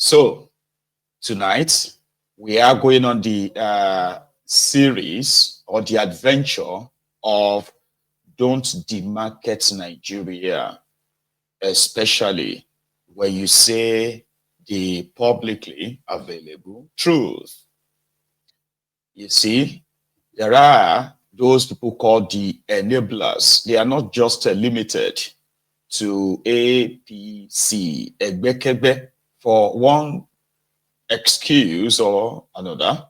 So tonight we are going on the series or the adventure of Don't Demarket Nigeria, especially when you say the publicly available truth. You see, there are those people called the enablers. They are not just limited to A, P, C, Egbekebe. For one excuse or another,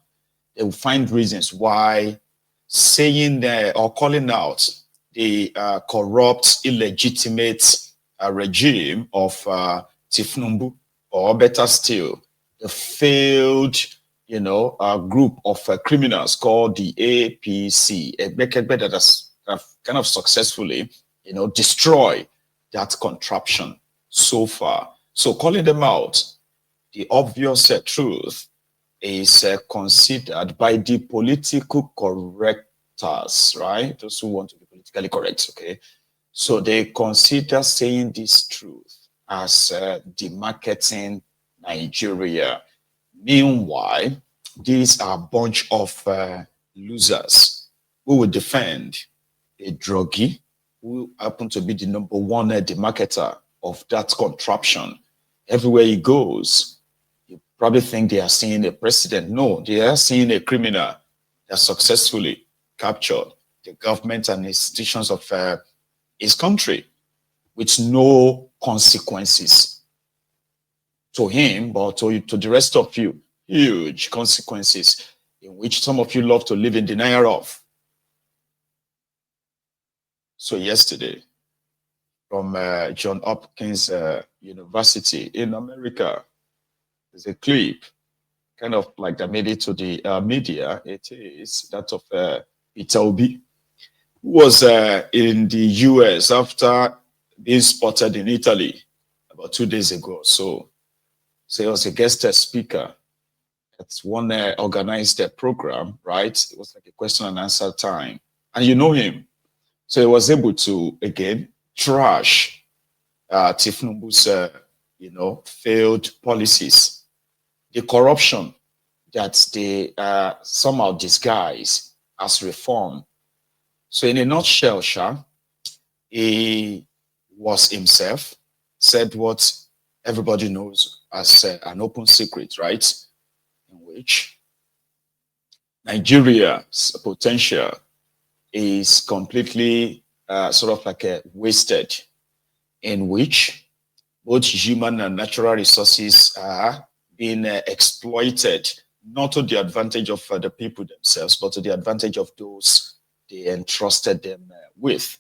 they will find reasons why saying or calling out the corrupt, illegitimate regime of Tifnumbu, or better still, the failed, group of criminals called the APC, that have kind of successfully, destroyed that contraption so far. So calling them out, the obvious truth is considered by the political correctors, right? Those who want to be politically correct, okay? So they consider saying this truth as demarketing Nigeria. Meanwhile, these are a bunch of losers who will defend a druggie who happen to be the number one demarketer of that contraption. Everywhere he goes, you probably think they are seeing a president. No, they are seeing a criminal that successfully captured the government and institutions of his country with no consequences to him, but to the rest of you. Huge consequences in which some of you love to live in denial of. So yesterday, from John Hopkins University in America, there's a clip, kind of like that made it to the media. It is that of Peter Obi, who was in the US after being spotted in Italy about 2 days ago. So he was a guest speaker at one organized program, right? It was like a question and answer time. And you know him. So he was able to, again, trash Tifnumbu's, failed policies, the corruption that they somehow disguise as reform. So in a nutshell, he was himself, said what everybody knows as an open secret, right? In which Nigeria's potential is completely sort of like wasted, in which both human and natural resources are being exploited, not to the advantage of the people themselves, but to the advantage of those they entrusted them with.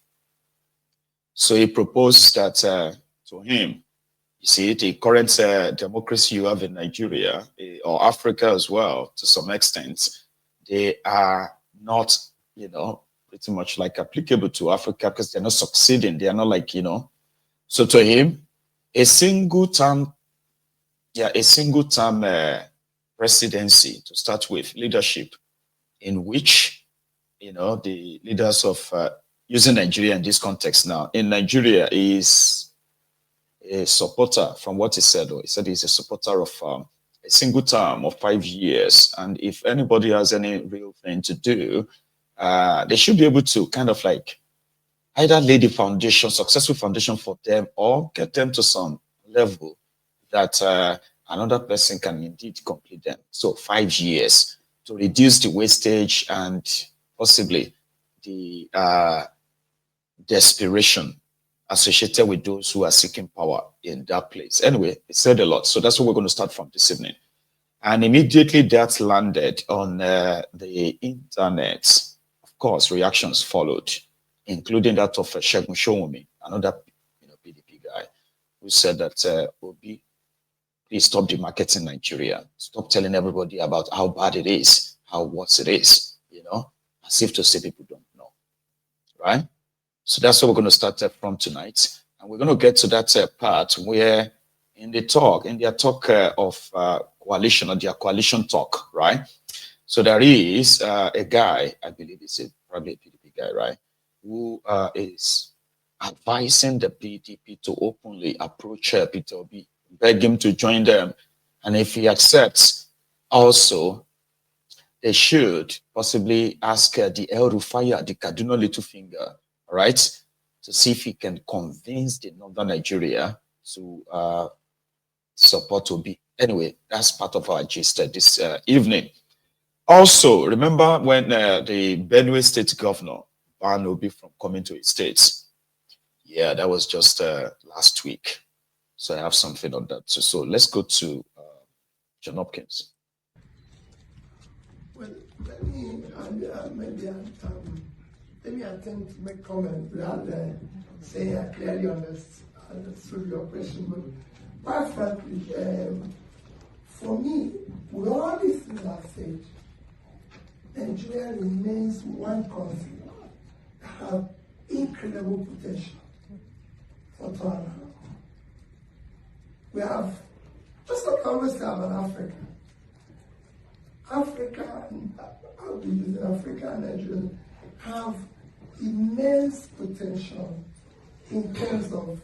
So he proposed that to him, you see, the current democracy you have in Nigeria, or Africa as well, to some extent, they are not, pretty much like applicable to Africa because they're not succeeding. They are not like, So to him, a single term presidency to start with, leadership, in which, the leaders of using Nigeria in this context now, in Nigeria is a supporter, from what he said, he's a supporter of a single term of 5 years. And if anybody has any real thing to do, they should be able to kind of like either lay the foundation, successful foundation for them, or get them to some level that another person can indeed complete them. So 5 years to reduce the wastage and possibly the desperation associated with those who are seeking power in that place. Anyway, it said a lot. So that's what we're going to start from this evening. And immediately that landed on the internet. Of course, reactions followed, including that of Shegun Showumi, another PDP guy, who said that, Obi, please stop demarketing Nigeria. Stop telling everybody about how bad it is, how worse it is, as if to say people don't know, right? So that's what we're going to start from tonight. And we're going to get to that part where in their talk of coalition, or their coalition talk, right? So there is a guy, I believe it's probably a PDP guy, right? Who is advising the PDP to openly approach Peter Obi, beg him to join them And if he accepts, also, they should possibly ask the El Rufaya, the Kaduna Littlefinger, right, to see if he can convince the Northern Nigeria to support Obi. Anyway, that's part of our gist this evening. Also, remember when the Benue State governor banned Obi from coming to his states? Yeah, that was just last week. So I have something on that too. So let's go to John Hopkins. Well, let me attempt to make comment without saying I clearly understood your question. But quite frankly, for me, with all these things I've said, Nigeria remains one country that has incredible potential for turnaround. We have, just like I always say about Africa, I'll be using Africa and Nigeria, have immense potential in terms of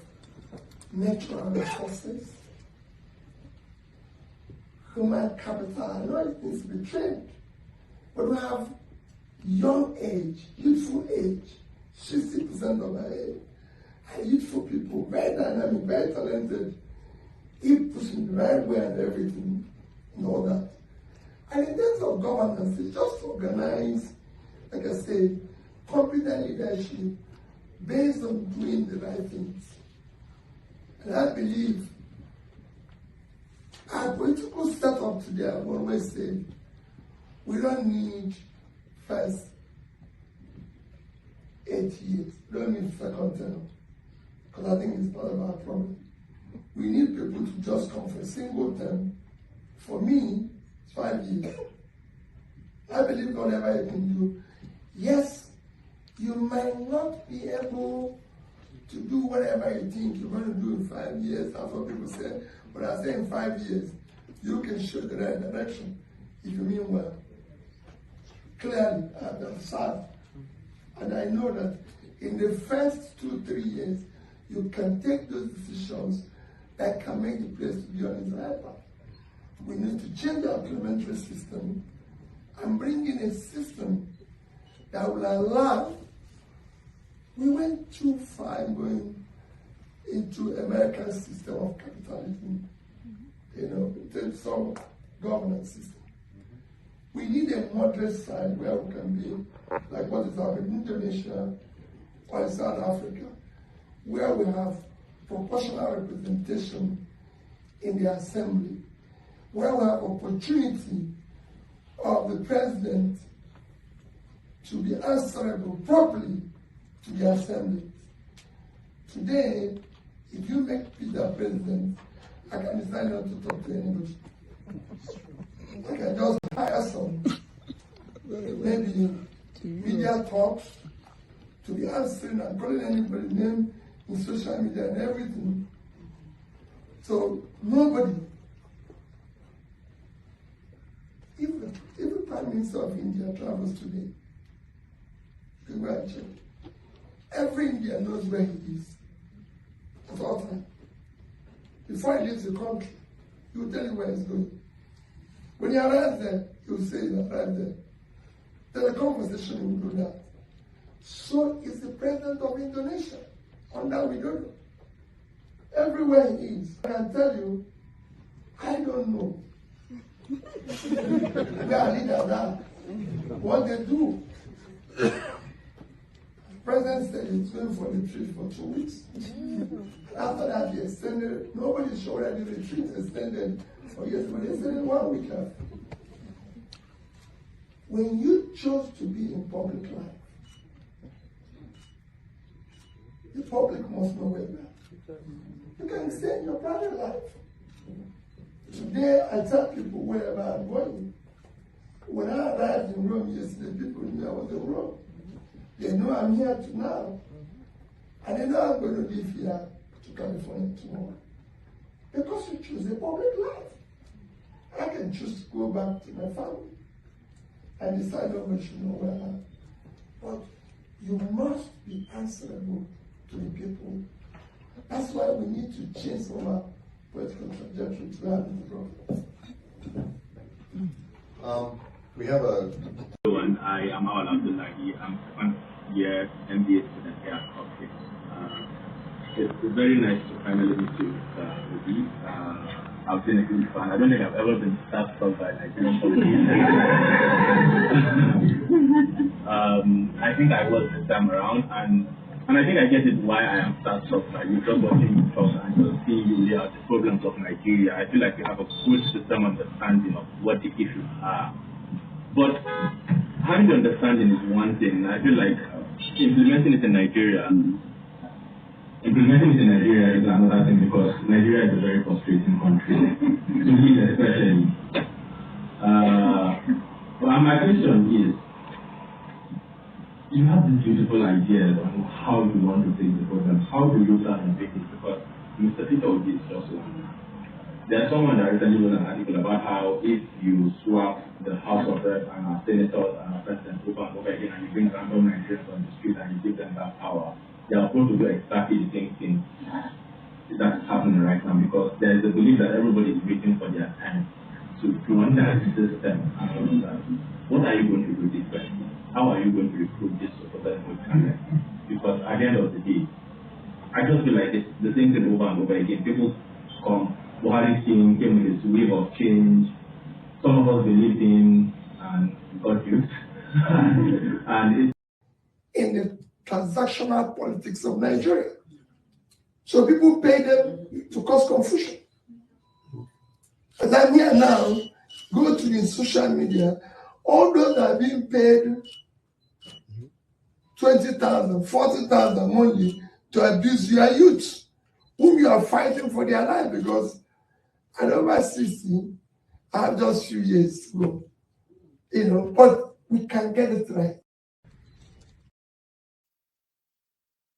natural resources, human capital. I know it needs to be trained, but we have young age, youthful age, 60% of our age, and youthful people, very dynamic, very talented, keep pushing the right way and everything, and all that. And in terms of governance, it's just organize, like I said, competent leadership based on doing the right things. And I believe our political setup today, I've always said, we don't need first 8 years. We don't need second term. Because I think it's part of our problem. We need people to just come for a single term. For me, 5 years. I believe whatever you can do. Yes, you might not be able to do whatever you think you're going to do in 5 years. That's what people say. But I say in 5 years, you can show the right direction if you mean well. Clearly, I'm sad. And I know that in the first 2-3 years, you can take those decisions that can make the place to be on its right path. We need to change our parliamentary system and bring in a system that will allow. We went too far going into American system of capitalism, in terms of governance system. We need a moderate side where we can be like what is happening in Indonesia or in South Africa, where we have proportional representation in the assembly, where we have opportunity of the president to be answerable properly to the assembly. Today, if you make Peter president, I can decide not to talk to anybody. I can just hire some, maybe media talks, to be answering and calling anybody's name in social media and everything. So nobody, even Prime Minister of India travels today, you can go and check. Every Indian knows where he is at all times. Before he leaves the country, he will tell you where he's going. When he arrives there, he will say he arrived there. There's a conversation, he will do that. So is the president of Indonesia, under Widodo. Everywhere he is, I can tell you, I don't know where leaders are, what they do. The president said he's going for retreat for 2 weeks. After that, he extended, nobody's sure that the retreat extended for years, but he extended 1 week after. When you chose to be in public life, the public must know where you are. You can stay in your private life. Today, I tell people wherever I'm going. When I arrived in Rome yesterday, people knew I was in Rome. They know I'm here now. And they know I'm going to leave here to California tomorrow. Because you choose a public life. I can choose to go back to my family and decide how much you know where I am. But you must be answerable to the people. That's why we need to change some of our political trajectory to have this problem. We have a. And I am Awal Abdullahi. I'm one year MBA student here at Cockpit. It's very nice to finally meet you, Obi. I've been a huge fan. I don't think I've ever been starstruck by Nigerian politics. I think I was this time around, and I think I get it why I am starstruck by you. Just watching you talk and just seeing you lay out the problems of Nigeria. I feel like you have a good system understanding of what the issues are. But having the understanding is one thing. I feel like implementing it in Nigeria is another thing, because Nigeria is a very frustrating country, to me especially. But my question is, you have these beautiful ideas on how you want to take the problem. How do you plan on taking it? Because Mr. Peter Obi is just one. There's someone that recently wrote an article about how if you swap the House of Reps and our senators and our president over and over again, and you bring random Nigerians on the street and you give them that power, they are supposed to do exactly the same thing that is happening right now, because there is a belief that everybody is waiting for their time to under the system and all of that. What are you going to do differently? How are you going to recruit this successful talent? Because at the end of the day, I just feel like it's the same thing over and over again. People come, Buhari came with this wave of change. Some of us believed in and got used. And it's in the transactional politics of Nigeria. So people pay them to cause confusion. As I'm here now, go to the social media, all those that are being paid 20,000, 40,000 monthly to abuse your youth, whom you are fighting for their life, because at over 60, I have just few years to go. You know, but we can get it right.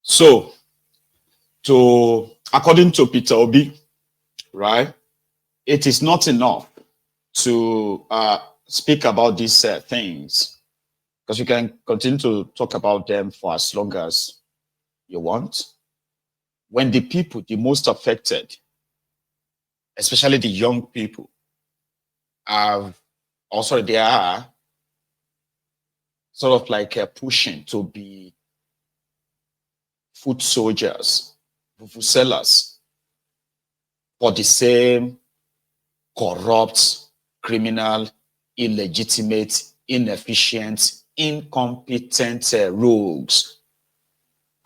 So, according to Peter Obi, right, it is not enough to speak about these things, because you can continue to talk about them for as long as you want. When the people, the most affected, especially the young people, they are sort of like pushing to be foot soldiers, fufu sellers, for the same corrupt, criminal, illegitimate, inefficient, incompetent rogues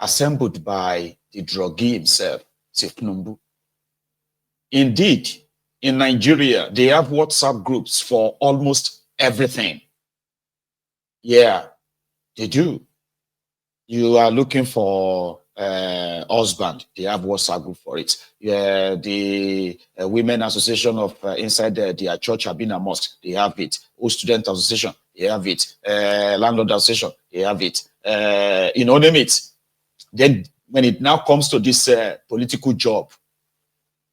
assembled by the druggie himself, Tifnumbu. Indeed, in Nigeria, they have WhatsApp groups for almost everything. Yeah, they do. You are looking for husband, they have WhatsApp group for it. Yeah, the Women Association of inside their church, Abina Mosque, they have it. Old Student Association, they have it. Landlord Association, they have it. You know, name it. Then when it now comes to this political job,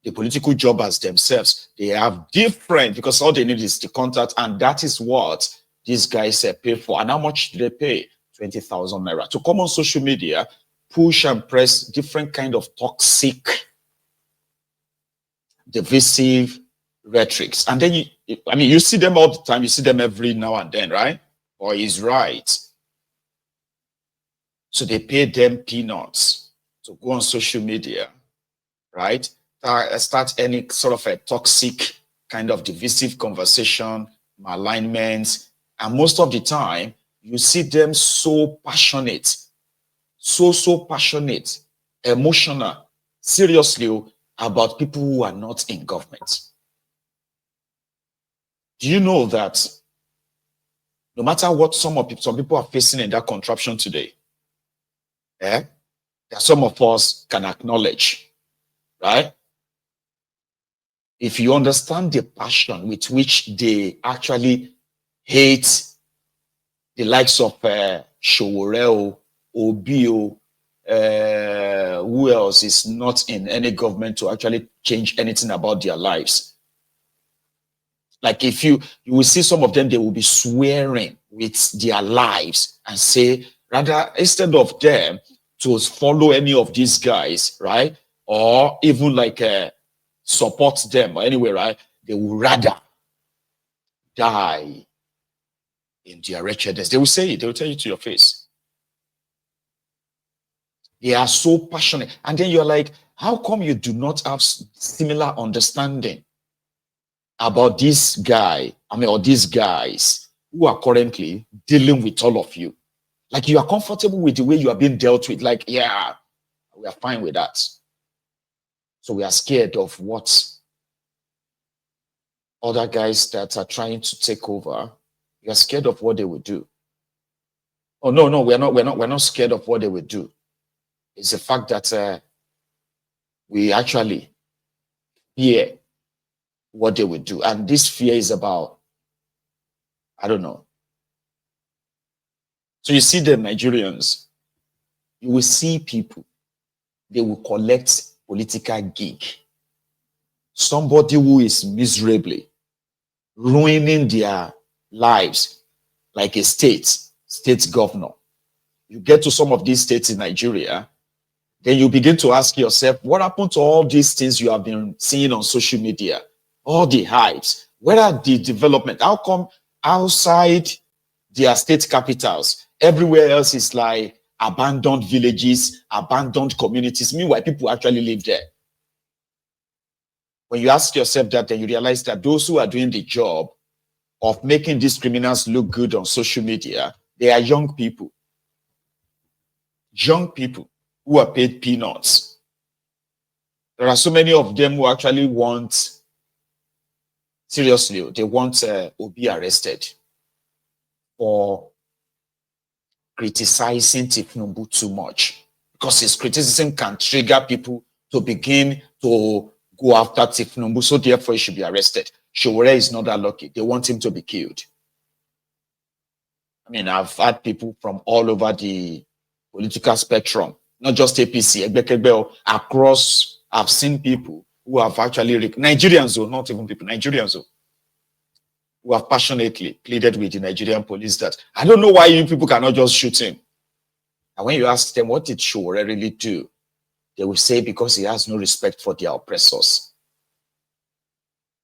the political jobbers themselves, they have different, because all they need is the contact, and that is what these guys pay for. And how much do they pay? 20,000 naira to come on social media, push and press different kind of toxic, divisive rhetorics. And then you see them all the time. You see them every now and then, right? Or he's right. So they pay them peanuts to go on social media, right? Start any sort of a toxic kind of divisive conversation, malignment, and most of the time, you see them so passionate, so passionate, emotional, seriously about people who are not in government. Do you know that no matter what some people are facing in that contraption today, that some of us can acknowledge, right? If you understand the passion with which they actually hate the likes of Showoreo, Obio, who else is not in any government to actually change anything about their lives. Like if you will see some of them, they will be swearing with their lives and say, rather, instead of them to follow any of these guys, right? Or even like support them or anyway, right? They will rather die in their wretchedness. They will say it. They will tell you to your face. They are so passionate. And then you're like, how come you do not have similar understanding about this guy, or these guys who are currently dealing with all of you? Like, you are comfortable with the way you are being dealt with. Like, yeah, we are fine with that. So we are scared of what other guys that are trying to take over. We are scared of what they will do. Oh, no, we're not scared of what they will do. It's the fact that we actually fear what they will do. And this fear is about, I don't know. So you see the Nigerians, you will see people, they will collect political gig. Somebody who is miserably ruining their lives, like a state governor. You get to some of these states in Nigeria, then you begin to ask yourself, what happened to all these things you have been seeing on social media? All the hypes. Where are the development? How come outside their state capitals, everywhere else is like abandoned villages, abandoned communities? Meanwhile, people actually live there. When you ask yourself that, then you realize that those who are doing the job of making these criminals look good on social media, they are young people. Young people who are paid peanuts. There are so many of them who actually want, seriously, they want Obi arrested for criticizing Tifnumbu too much, because his criticism can trigger people to begin to go after Tifnumbu, so therefore he should be arrested. Showore is not that lucky. They want him to be killed. I mean, I've had people from all over the political spectrum, not just APC, across. I've seen people who have actually, Nigerians, or not even people, Nigerians, who have passionately pleaded with the Nigerian police that, I don't know why you people cannot just shoot him. And when you ask them, what did Showore really do? They will say, because he has no respect for their oppressors.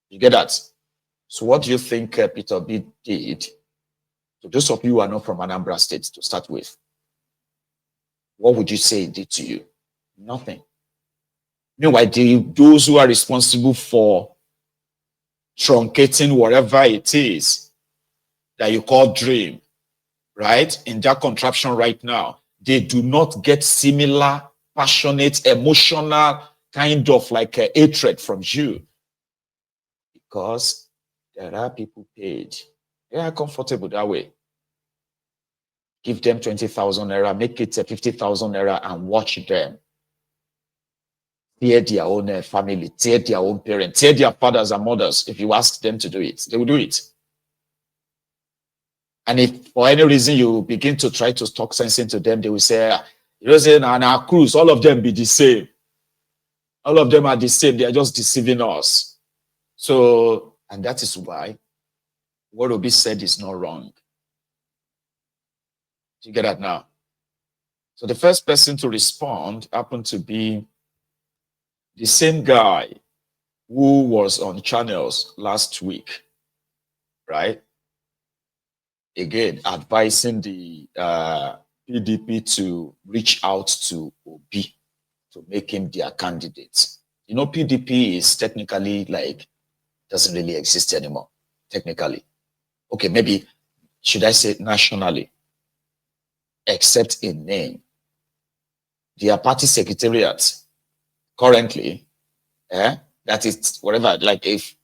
You get that? So what do you think Peter B did? So those of you who are not from Anambra State, to start with, what would you say he did to you? Nothing. Meanwhile, those who are responsible for truncating whatever it is that you call dream, right? In that contraption right now, they do not get similar passionate, emotional kind of like a hatred from you, because there are people paid. They are comfortable that way. Give them 20,000 naira, make it 50,000 naira, and watch them tear their own family, tear their own parents, tear their fathers and mothers. If you ask them to do it, they will do it. And if for any reason you begin to try to talk sense into them, they will say, you know, saying, on our cruise, all of them be the same. All of them are the same. They are just deceiving us. So, and that is why what Obi said is not wrong. Do you get that now? So the first person to respond happened to be the same guy who was on channels last week, right? Again, advising the PDP to reach out to Obi to make him their candidate. You know, PDP is technically like, doesn't really exist anymore, technically. Okay, maybe, should I say nationally, except in name. Their party secretariat currently, that is whatever, like if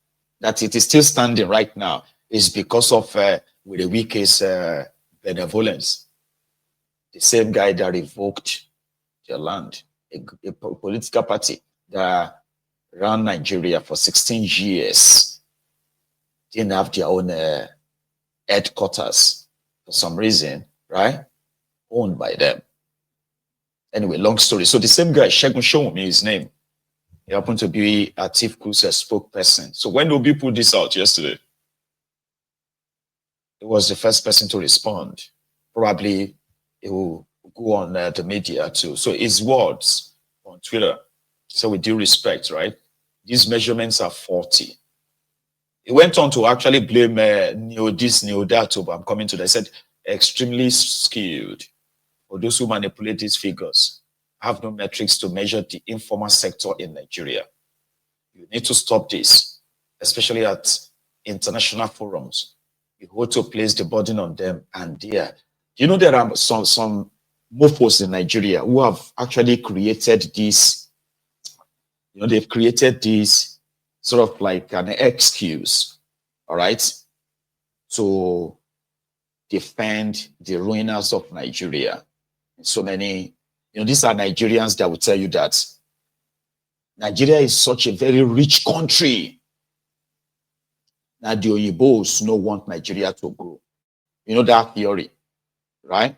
that it is still standing right now is because of with the weakest benevolence. The same guy that revoked their land, a political party that ran Nigeria for 16 years, didn't have their own headquarters for some reason, right? Owned by them. Anyway, long story. So the same guy, Shegun showed me his name. He happened to be Atifu's spokesperson. So when Obi put this out yesterday, he was the first person to respond. Probably he will go on the media too. So his words on Twitter. So with due respect, right? These measurements are faulty. He went on to actually blame neo this, neo that, but I'm coming to that. He said, extremely skilled. For those who manipulate these figures, have no metrics to measure the informal sector in Nigeria. You need to stop this, especially at international forums. You hold to place the burden on them and there. You know, there are some mofos in Nigeria who have actually created this, you know, they've created this sort of like an excuse, all right, to defend the ruiners of Nigeria. So many, you know, these are Nigerians that will tell you that Nigeria is such a very rich country. Now the Oyibos don't want Nigeria to grow. You know that theory, right?